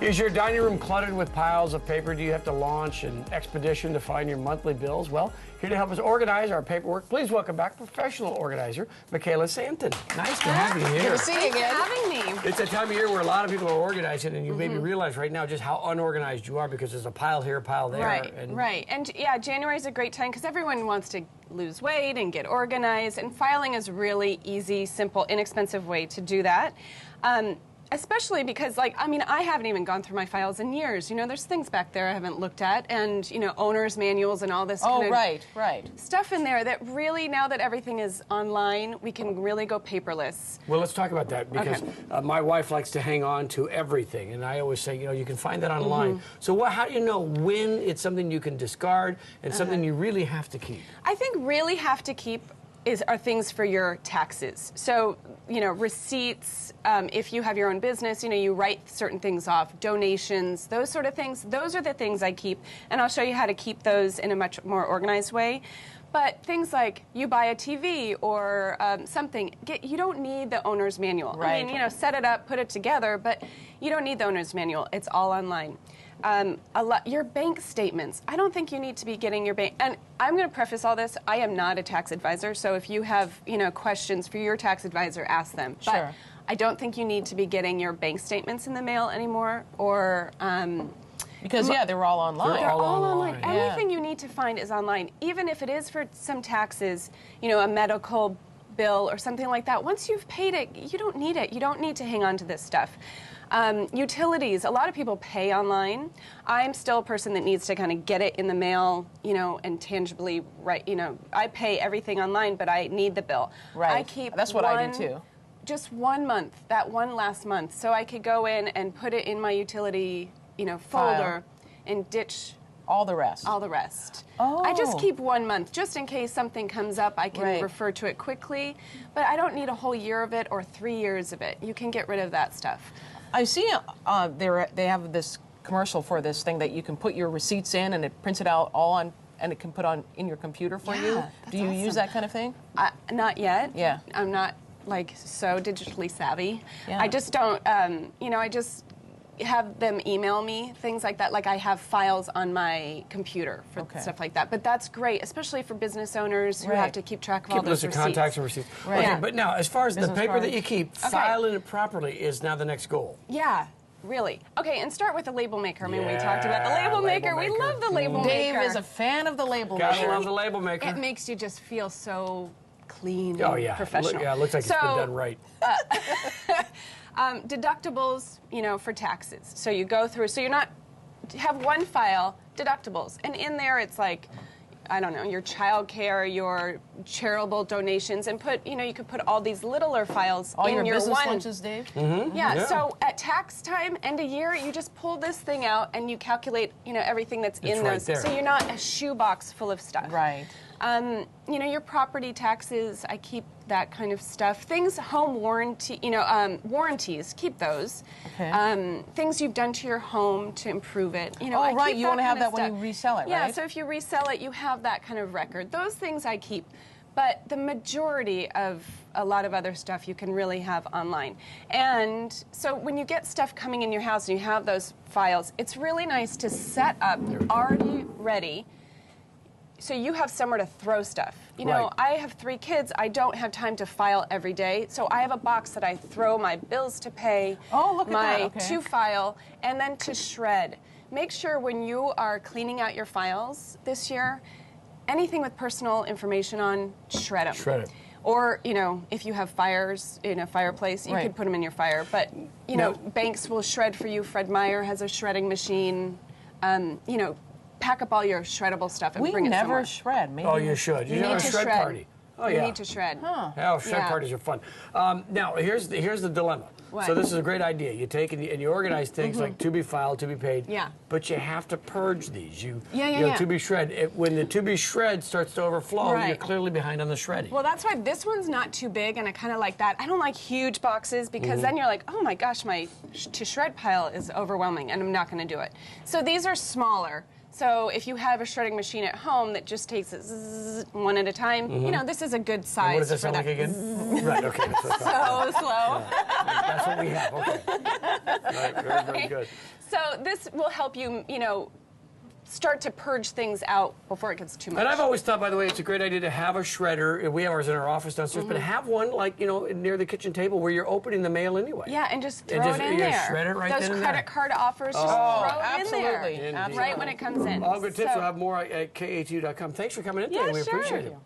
Is your dining room cluttered with piles of paper? Do you have to launch an expedition to find your monthly bills? Well, here to help us organize our paperwork, please welcome back professional organizer, Michaela Santen. Nice to have you here. Good to see you again. Thanks for having me. It's a time of year where a lot of people are organizing, and you maybe realize right now just how unorganized you are because there's a pile here, a pile there. Right. And yeah, January is a great time because everyone wants to lose weight and get organized, and filing is a really easy, simple, inexpensive way to do that. Especially because, like, I mean, I haven't even gone through my files in years. You know, there's things back there I haven't looked at, and, you know, owner's manuals and all this kind of right. stuff in there that really, now that everything is online, we can really go paperless. Well, let's talk about that because my wife likes to hang on to everything, and I always say, you know, you can find that online. So how do you know when it's something you can discard and something you really have to keep? I think really have to keep are things for your taxes. So, you know, receipts, if you have your own business, you know, you write certain things off, donations, those sort of things. Those are the things I keep, and I'll show you how to keep those in a much more organized way. But things like you buy a TV or something, you don't need the owner's manual. Right. I mean, you know, set it up, put it together, but you don't need the owner's manual. It's all online. Your bank statements. I don't think you need to be getting your bank. And I'm going to preface all this. I am not a tax advisor, so if you have, you know, questions for your tax advisor, ask them. Sure. But I don't think you need to be getting your bank statements in the mail anymore, or because they're all online. They're all online. online. Everything you need to find is online, even if it is for some taxes. You know, a medical bill or something like that. Once you've paid it, you don't need it. You don't need to hang on to this stuff. Utilities, a lot of people pay online. I'm still a person that needs to kind of get it in the mail, you know, and tangibly, you know, I pay everything online, but I need the bill. Right. I keep That's what I do too. Just 1 month, that one last month, so I could go in and put it in my utility, you know, folder and ditch all the rest. all the rest. Oh. I just keep 1 month, just in case something comes up, I can refer to it quickly, but I don't need a whole year of it or 3 years of it. You can get rid of that stuff. I see they have this commercial for this thing that you can put your receipts in and it prints it out all on, and it can put on in your computer for you. Do you use that kind of thing? Not yet. Yeah. I'm not like so digitally savvy. Yeah. I just don't, you know, I just have them email me, things like that. Like I have files on my computer for stuff like that. But that's great, especially for business owners who have to keep track of all those receipts. Keep a list of contacts and receipts. Right. Okay, Yeah. but now, as far as Business the paper cards. that you keep, filing it properly is now the next goal. Yeah. Really. Okay, and start with the label maker. I mean, we talked about the label maker. We love the label Dave maker. is a fan of the label Gotta maker. love the label maker. It makes you just feel so clean Oh, and yeah. professional. Yeah, it looks like it's been done right. Deductibles, you know, for taxes. So you go through, so you have one file, deductibles, and in there it's like, I don't know, your child care, your charitable donations, and you know, you could put all these littler files all in your business one. lunches, Dave? Yeah, so at tax time, end of year, you just pull this thing out and you calculate, you know, everything that's in right those. there. So you're not a shoebox full of stuff. Right. You know, your property taxes, I keep that kind of stuff. Things, home warranty, you know, warranties, keep those. Okay. Things you've done to your home to improve it. You know, Oh, I right, keep you want to have kind that of when you resell it, Yeah, right? so if you resell it, you have that kind of record. Those things I keep. But the majority of a lot of other stuff you can really have online. And so when you get stuff coming in your house and you have those files, it's really nice to set up already ready so you have somewhere to throw stuff. You know, I have 3 kids. I don't have time to file every day. So I have a box that I throw my bills to pay, my to file, and then to shred. Make sure when you are cleaning out your files this year, anything with personal information on, shred them. Shred it. Or, you know, if you have fires in a fireplace, you could put them in your fire. But, you know, banks will shred for you. Fred Meyer has a shredding machine. You know, pack up all your shreddable stuff and bring it somewhere. We never shred. Maybe. Oh, you should. You need have to a shred party. Oh, yeah. You need to shred. Yeah, shred parties are fun. Now, here's the dilemma. What? So this is a great idea. You take and you organize things like to be filed, to be paid. Yeah. But you have to purge these. You know, yeah. to be shred. When the to be shred starts to overflow, you're clearly behind on the shredding. Well, that's why this one's not too big, and I kind of like that. I don't like huge boxes because then you're like, oh my gosh, my to shred pile is overwhelming, and I'm not going to do it. So these are smaller. So if you have a shredding machine at home that just takes it zzz, one at a time, you know, this is a good size. And what does that for sound that. like again? Right, okay. That's what I thought. So slow. That's what we have, okay. Right, very, very good. So this will help you, you know, start to purge things out before it gets too much. And I've always thought, by the way, it's a great idea to have a shredder. We have ours in our office downstairs, but have one like, you know, near the kitchen table where you're opening the mail anyway. Yeah, and just throw And just- it in you there. shred it right Those then and credit there. card offers, just throw it in there. absolutely. Right when it comes in. All good tips. So- We'll have more at KATU.com. Thanks for coming in today. Yeah, We sure. appreciate it.